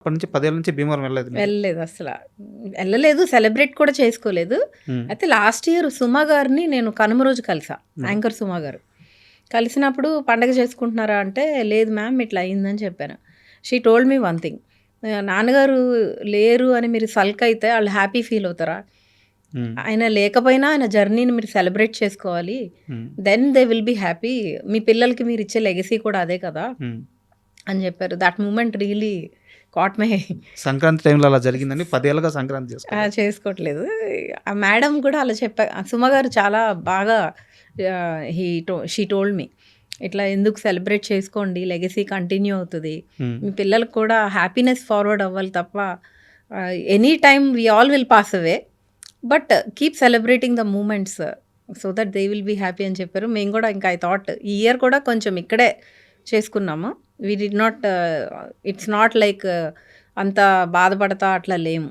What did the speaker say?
అప్పటి నుంచి 10 ఏళ్ల నుంచి భీమవరం వెళ్ళలేదు మీరు? వెళ్ళలేదు అసల. వెళ్ళలేదు, సెలబ్రేట్ కూడా చేసుకోలేదు. హ్మ్. అయితే లాస్ట్ ఇయర్ సుమ గారిని నేను కనుమ రోజు కలిసా. యాంకర్ సుమ గారు. కలిసినప్పుడు పండగ చేసుకుంటున్నారా అంటే, లేదు మ్యామ్ ఇట్లా అయిందని చెప్పాను. She told me one thing, నాన్నగారు లేరు అని మీరు సల్క్ అయితే వాళ్ళు హ్యాపీ ఫీల్ అవుతారా? హ్మ్. ఆయన లేకపోయినా ఆయన జర్నీని మీరు సెలబ్రేట్ చేసుకోవాలి. Hmm. Then they will be happy. మీ పిల్లలకి మీరు ఇచ్చే లెగసీ కూడా అదే కదా హ్మ్. అని చెప్పారు. That moment really caught my. Sankranti టైంలో అలా జరిగిందండి. 10 ఏళ్ళుగా సంక్రాంతి చేసుకోలేదు. చేసుకోవట్లేదు. ఆ మేడం కూడా అలా సుమ గారు చాలా బాగా షీ టోల్డ్ మీ ఇట్లా ఎందుకు సెలబ్రేట్ చేసుకోండి, లెగసీ కంటిన్యూ అవుతుంది, హ్మ్. మీ పిల్లలకు కూడా హ్యాపీనెస్ ఫార్వర్డ్ అవ్వాలి తప్ప any time we all will pass away, but keep celebrating the moments so that they will be happy అని చెప్పారు. మేము కూడా ఇంకా ఐ థాట్ ఈ ఇయర్ కూడా కొంచెం ఇక్కడే చేసుకున్నాము. We did not, it's not like అంత బాధపడతా అట్లా లేము.